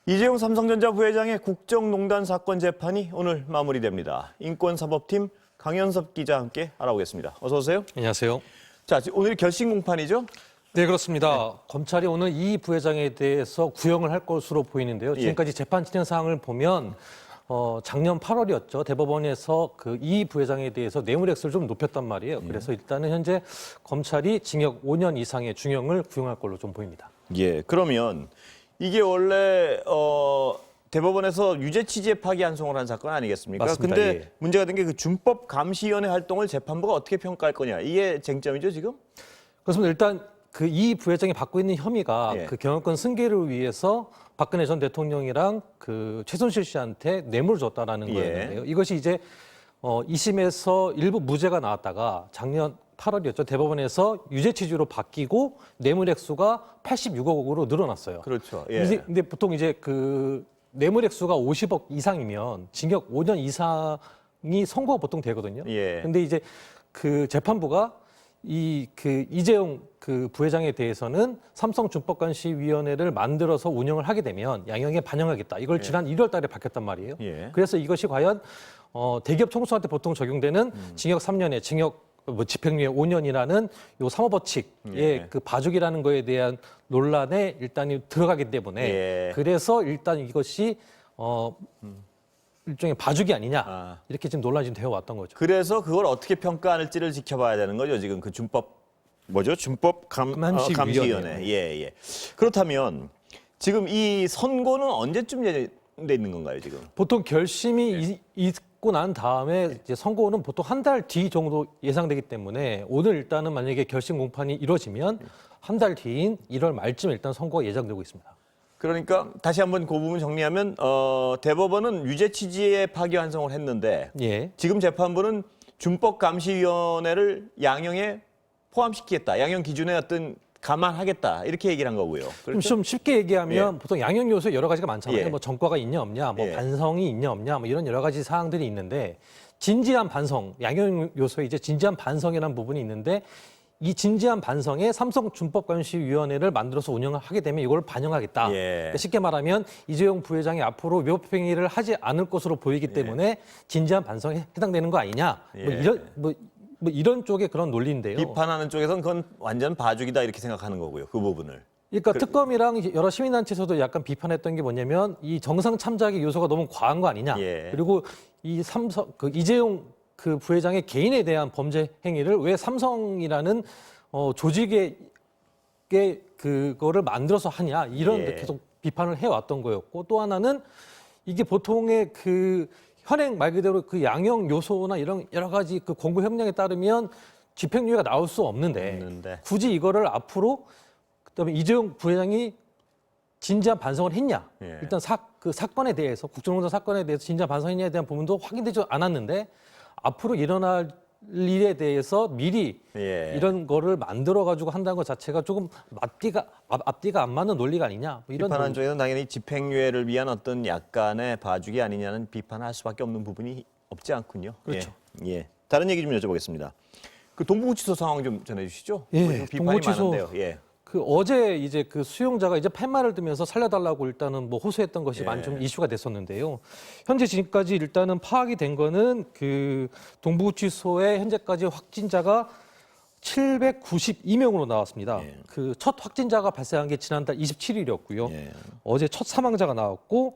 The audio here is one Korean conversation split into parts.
이재용 삼성전자 부회장의 국정농단 사건 재판이 오늘 마무리됩니다. 인권사법팀 강현섭 기자와 함께 알아보겠습니다. 어서 오세요. 안녕하세요. 자, 오늘 결심 공판이죠? 네, 그렇습니다. 검찰이 오늘 이 부회장에 대해서 구형을 할 것으로 보이는데요. 지금까지 재판 진행 사항을 보면 작년 8월이었죠. 대법원에서 그 이 부회장에 대해서 뇌물액수를 좀 높였단 말이에요. 그래서 일단은 현재 검찰이 징역 5년 이상의 중형을 구형할 걸로 좀 보입니다. 예, 그러면 이게 원래 대법원에서 유죄 취지에 파기환송을 한 사건 아니겠습니까? 맞습니다. 근데 예. 문제가 된 게 그 준법감시위원회 활동을 재판부가 어떻게 평가할 거냐. 이게 쟁점이죠, 지금? 그렇습니다. 일단 그 이 부회장이 받고 있는 혐의가 예. 그 경영권 승계를 위해서 박근혜 전 대통령이랑 그 최순실 씨한테 뇌물을 줬다라는 예. 거였는데요. 이것이 이제 2심에서 일부 무죄가 나왔다가 작년 8월이었죠. 대법원에서 유죄 취지로 바뀌고 뇌물 액수가 86억으로 늘어났어요. 그렇죠. 예. 근데 보통 이제 그 뇌물 액수가 50억 이상이면 징역 5년 이상이 선고가 보통 되거든요. 예. 근데 이제 그 재판부가 이재용 그 부회장에 대해서는 삼성준법감시위원회를 만들어서 운영을 하게 되면 양형에 반영하겠다. 이걸 지난 1월 달에 밝혔단 말이에요. 예. 그래서 이것이 과연 대기업 총수한테 보통 적용되는 징역 3년에 집행유예 5년이라는 요 사모법칙의 그 봐주기라는 거에 대한 논란에 일단 들어가기 때문에 예. 그래서 일단 이것이 일종의 봐주기 아니냐 이렇게 지금 논란이 좀 되어 왔던 거죠. 그래서 그걸 어떻게 평가할지를 지켜봐야 되는 거죠. 지금 그 감시위원회. 예, 예. 그렇다면 지금 이 선고는 언제쯤 예정돼 있는 건가요, 지금? 보통 결심이 있고 난 다음에 이제 선고는 보통 한 달 뒤 정도 예상되기 때문에 오늘 일단은 만약에 결심 공판이 이루어지면 한 달 뒤인 1월 말쯤 일단 선고가 예정되고 있습니다. 그러니까 다시 한번 그 부분 정리하면 대법원은 유죄 취지에 파기환송을 했는데 예. 지금 재판부는 준법감시위원회를 양형에 포함시키겠다. 양형 기준에 어떤 감안하겠다. 이렇게 얘기를 한 거고요. 그렇죠? 좀 쉽게 얘기하면 보통 양형 요소 여러 가지가 많잖아요. 예. 뭐 전과가 있냐 없냐, 뭐 예. 반성이 있냐 없냐, 뭐 이런 여러 가지 사항들이 있는데 진지한 반성, 양형 요소에 이제 진지한 반성이라는 부분이 있는데 이 진지한 반성에 삼성준법감시위원회를 만들어서 운영을 하게 되면 이걸 반영하겠다. 예. 그러니까 쉽게 말하면 이재용 부회장이 앞으로 위법행위를 하지 않을 것으로 보이기 때문에 진지한 반성에 해당되는 거 아니냐. 뭐 이런 쪽의 그런 논리인데요. 비판하는 쪽에서는 그건 완전 봐주기다 이렇게 생각하는 거고요. 그 부분을. 그러니까 특검이랑 여러 시민단체에서도 약간 비판했던 게 뭐냐면 이 정상 참작의 요소가 너무 과한 거 아니냐. 예. 그리고 이 이재용 그 부회장의 개인에 대한 범죄 행위를 왜 삼성이라는 조직에 그거를 만들어서 하냐 이런 예. 계속 비판을 해왔던 거였고 또 하나는 이게 보통의 그 현행 말 그대로 그 양형 요소나 이런 여러 가지 그 공고 협력에 따르면 집행유예가 나올 수 없는데 굳이 이거를 앞으로 그다음에 이재용 부회장이 진지한 반성을 했냐? 예. 일단 그 사건에 대해서 국정농단 사건에 대해서 진지한 반성했냐에 대한 부분도 확인되지 않았는데 앞으로 일어날 일에 대해서 미리 예. 이런 거를 만들어 가지고 한다는 것 자체가 조금 앞뒤가 안 맞는 논리가 아니냐? 뭐 이런 비판하는 쪽에서는 당연히 집행유예를 위한 어떤 약간의 봐주기 아니냐는 비판을 할 수밖에 없는 부분이 없지 않군요. 그렇죠. 예. 예. 다른 얘기 좀 여쭤보겠습니다. 그 동부구치소 상황 좀 전해주시죠. 예, 뭐 비판이 동부구치소. 많은데요. 예. 그 어제 이제 그 수용자가 이제 팻말을 들면서 살려달라고 일단은 뭐 호소했던 것이 많이 좀 이슈가 됐었는데요. 현재 지금까지 일단은 파악이 된 거는 그 동부구치소에 현재까지 확진자가 792명으로 나왔습니다. 그 첫 확진자가 발생한 게 지난달 27일이었고요. 어제 첫 사망자가 나왔고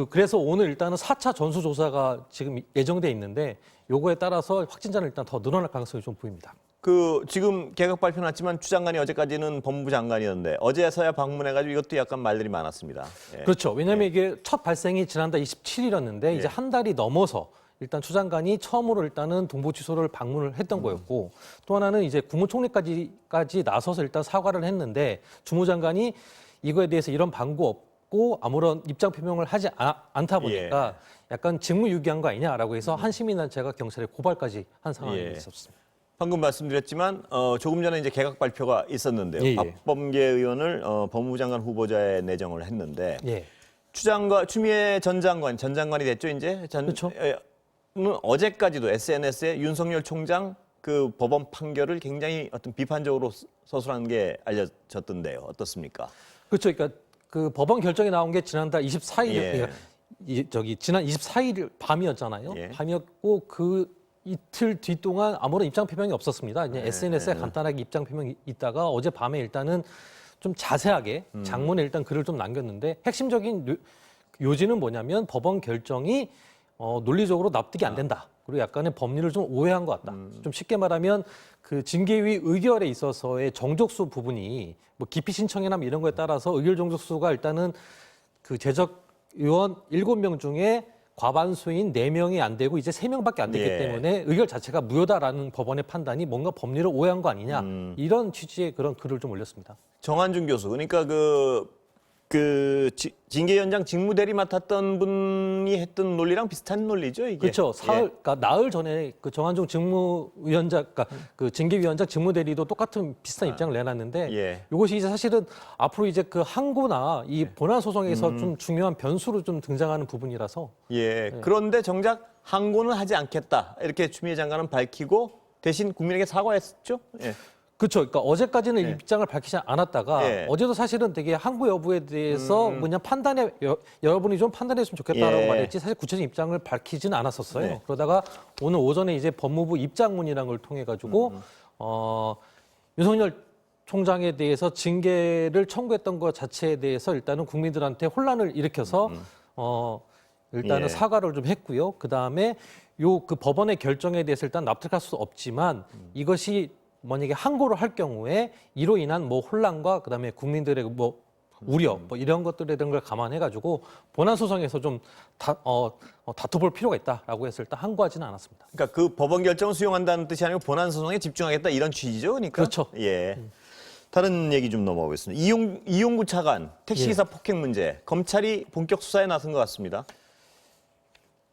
그래서 오늘 일단은 4차 전수조사가 지금 예정돼 있는데 요거에 따라서 확진자는 일단 더 늘어날 가능성이 좀 보입니다. 지금 개각 발표 났지만 추 장관이 어제까지는 법무부 장관이었는데 어제서야 방문해가지고 이것도 약간 말들이 많았습니다. 예. 그렇죠. 왜냐하면 이게 첫 발생이 지난달 27일이었는데 이제 한 달이 넘어서 일단 추 장관이 처음으로 일단은 동부구치소를 방문을 했던 거였고 또 하나는 이제 국무총리까지 나서서 일단 사과를 했는데 주무 장관이 이거에 대해서 이런 방구 없고 아무런 입장 표명을 하지 않다 보니까 약간 직무유기한 거 아니냐라고 해서 한 시민단체가 경찰에 고발까지 한 상황이 있었습니다. 방금 말씀드렸지만 조금 전에 이제 개각 발표가 있었는데요. 박범계 의원을 법무부 장관 후보자에 내정을 했는데 추미애 전 장관이 됐죠 이제. 그렇죠. 어제까지도 SNS에 윤석열 총장 그 법원 판결을 굉장히 어떤 비판적으로 서술한 게 알려졌던데요. 어떻습니까? 그렇죠. 그러니까 그 법원 결정이 나온 게 지난달 24일, 예. 지난 24일 밤이었잖아요. 예. 밤이었고 그 이틀 뒤 동안 아무런 입장 표명이 없었습니다. 그냥 SNS에 간단하게 입장 표명이 있다가 어제 밤에 일단은 좀 자세하게 장문에 일단 글을 좀 남겼는데 핵심적인 요지는 뭐냐면 법원 결정이 논리적으로 납득이 안 된다. 그리고 약간의 법리를 좀 오해한 것 같다. 좀 쉽게 말하면 그 징계위 의결에 있어서의 정족수 부분이 뭐 기피 신청이나 이런 거에 따라서 의결 정족수가 일단은 그 재적 의원 7명 중에 과반수인 4명이 안 되고 이제 3명밖에 안 됐기 예. 때문에 의결 자체가 무효다라는 법원의 판단이 뭔가 법리를 오해한 거 아니냐 이런 취지의 그런 글을 좀 올렸습니다. 정한준 교수, 그러니까 징계위원장 직무대리 맡았던 분이 했던 논리랑 비슷한 논리죠, 이게. 그렇죠. 예. 그러니까 나흘 전에 그 정한종 직무위원장, 그러니까 그 징계위원장 직무대리도 똑같은 비슷한 입장을 내놨는데 예. 이것이 이제 사실은 앞으로 이제 그 항고나 이 본안 소송에서 좀 중요한 변수로 좀 등장하는 부분이라서 예. 그런데 정작 항고는 하지 않겠다 이렇게 추미애 장관은 밝히고 대신 국민에게 사과했죠. 예. 그렇죠. 그러니까 어제까지는 입장을 밝히지 않았다가 예. 어제도 사실은 되게 항고 여부에 대해서 그냥 판단에 여러분이 좀 판단했으면 좋겠다라고 예. 말했지 사실 구체적인 입장을 밝히지는 않았었어요. 네. 그러다가 오늘 오전에 이제 법무부 입장문이라는 걸 통해 가지고 윤석열 총장에 대해서 징계를 청구했던 것 자체에 대해서 일단은 국민들한테 혼란을 일으켜서 일단은 예. 사과를 좀 했고요. 그 다음에 요 그 법원의 결정에 대해서 일단 납득할 수 없지만 이것이 만약에 항고를 할 경우에 이로 인한 뭐 혼란과 그다음에 국민들의 뭐 우려 뭐 이런 것들에 대한 걸 감안해 가지고 본안 소송에서 좀 다퉈볼 필요가 있다라고 해서 일단 항고하지는 않았습니다. 그러니까 그 법원 결정을 수용한다는 뜻이 아니고 본안 소송에 집중하겠다 이런 취지죠, 그러니까. 그렇죠. 예. 다른 얘기 좀 넘어가겠습니다. 이용구 차관 택시기사 폭행 문제 검찰이 본격 수사에 나선 것 같습니다.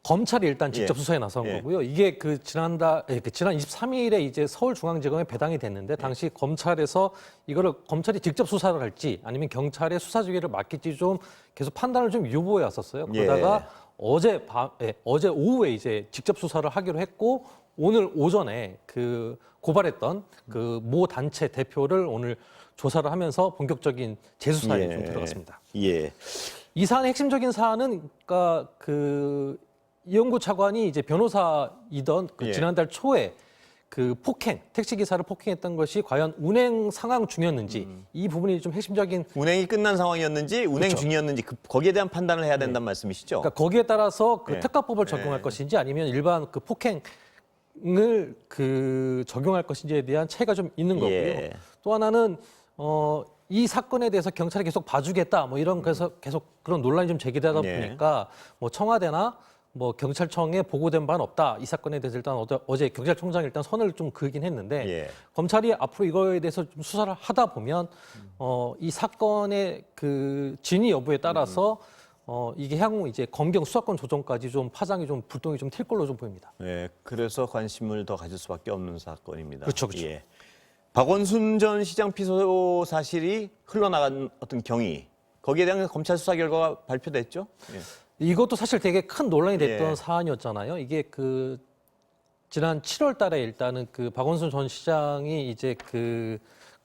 검찰이 일단 직접 예. 수사에 나선 예. 거고요. 이게 지난 23일에 이제 서울중앙지검에 배당이 됐는데 당시 검찰에서 이거를 검찰이 직접 수사를 할지 아니면 경찰에 수사지휘를 맡길지 좀 계속 판단을 좀 유보해 왔었어요. 그러다가 어제 오후에 이제 직접 수사를 하기로 했고 오늘 오전에 그 고발했던 그 모 단체 대표를 오늘 조사를 하면서 본격적인 재수사에 좀 들어갔습니다. 예. 이 사안의 핵심적인 사안은 그러니까 그 이용구 차관이 이제 변호사이던 그 예. 지난달 초에 그 택시 기사를 폭행했던 것이 과연 운행 상황 중이었는지 이 부분이 좀 핵심적인. 운행이 끝난 상황이었는지 운행 그렇죠. 중이었는지 거기에 대한 판단을 해야 된다는 말씀이시죠? 그러니까 거기에 따라서 그 예. 특가법을 적용할 것인지 아니면 일반 그 폭행을 그 적용할 것인지에 대한 차이가 좀 있는 거고요. 예. 또 하나는 이 사건에 대해서 경찰이 계속 봐주겠다 뭐 이런 그래서 계속 그런 논란이 좀 제기되다 예. 보니까 뭐 청와대나 뭐 경찰청에 보고된 바는 없다. 이 사건에 대해서 일단 어제 경찰청장이 일단 선을 좀 그긴 했는데 예. 검찰이 앞으로 이거에 대해서 좀 수사를 하다 보면 이 사건의 그 진위 여부에 따라서 이게 향후 이제 검경 수사권 조정까지 좀 파장이 좀 불똥이 좀 튈 걸로 좀 보입니다. 네, 그래서 관심을 더 가질 수밖에 없는 사건입니다. 그렇죠, 그렇죠. 예. 박원순 전 시장 피소 사실이 흘러나간 어떤 경위, 거기에 대한 검찰 수사 결과가 발표됐죠? 예. 이것도 사실 되게 큰 논란이 됐던 예. 사안이었잖아요. 이게 그 지난 7월 달에 일단은 그 박원순 전 시장이 이제 그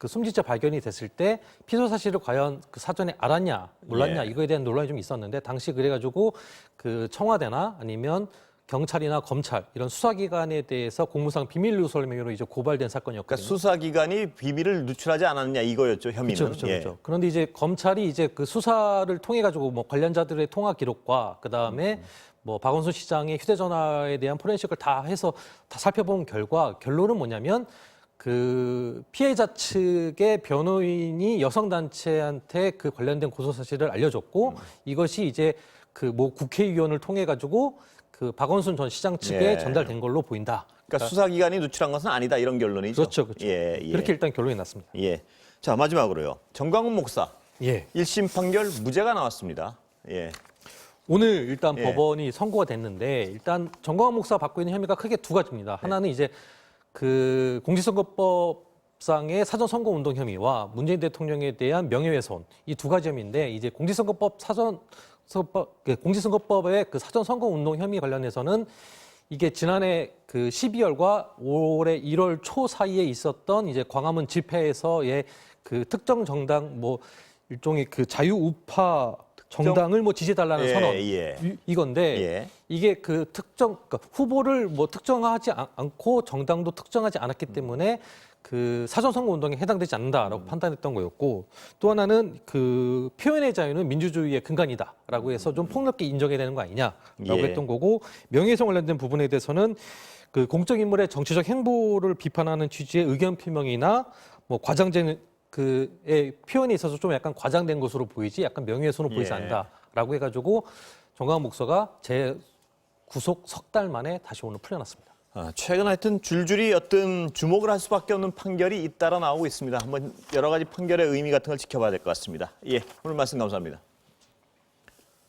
숨지자 발견이 됐을 때 피소 사실을 과연 그 사전에 알았냐 몰랐냐 예. 이거에 대한 논란이 좀 있었는데 당시 그래가지고 그 청와대나 아니면 경찰이나 검찰 이런 수사기관에 대해서 공무상 비밀 누설 혐의로 이제 고발된 사건이었거든요. 그러니까 수사기관이 비밀을 누출하지 않았느냐 이거였죠, 혐의는. 그렇죠, 예. 그렇죠. 그런데 이제 검찰이 이제 그 수사를 통해 가지고 뭐 관련자들의 통화 기록과 그 다음에 뭐 박원순 시장의 휴대전화에 대한 포렌식을 다 해서 다 살펴본 결과 결론은 뭐냐면 그 피해자 측의 변호인이 여성 단체한테 그 관련된 고소 사실을 알려줬고 이것이 이제 그 뭐 국회의원을 통해 가지고 그 박원순 전 시장 측에 예. 전달된 걸로 보인다. 그러니까 수사기관이 누출한 것은 아니다 이런 결론이죠. 그렇죠, 그렇죠. 예, 예. 그렇게 일단 결론이 났습니다. 예. 자, 마지막으로요. 정광훈 목사 예. 1심 판결 무죄가 나왔습니다. 예. 오늘 일단 예. 법원이 선고가 됐는데 일단 정광훈 목사 받고 있는 혐의가 크게 두 가지입니다. 하나는 이제 그 공직선거법상의 사전선거 운동 혐의와 문재인 대통령에 대한 명예훼손 이 두 가지 혐의인데 이제 공직선거법의 그 사전선거 운동 혐의 관련해서는 이게 지난해 그 12월과 올해 1월 초 사이에 있었던 이제 광화문 집회에서의 그 특정 정당 뭐 일종의 그 자유우파 정당을 뭐 지지해달라는 선언 이건데 이게 그 특정 그러니까 후보를 뭐 특정하지 않고 정당도 특정하지 않았기 때문에 그 사전선거 운동에 해당되지 않는다라고 판단했던 거였고 또 하나는 그 표현의 자유는 민주주의의 근간이다라고 해서 좀 폭넓게 인정해야 되는 거 아니냐라고 했던 거고 명예훼손 관련된 부분에 대해서는 그 공적 인물의 정치적 행보를 비판하는 취지의 의견 표명이나 뭐 과장된 그의 표현에 있어서 좀 약간 과장된 것으로 보이지 약간 명예훼손으로 보이지 않는다라고 해가지고 정광훈 목사가 재구속 석 달 만에 다시 오늘 풀려났습니다. 최근 하여튼 줄줄이 어떤 주목을 할 수밖에 없는 판결이 잇따라 나오고 있습니다. 한번 여러 가지 판결의 의미 같은 걸 지켜봐야 될 것 같습니다. 오늘 말씀 감사합니다.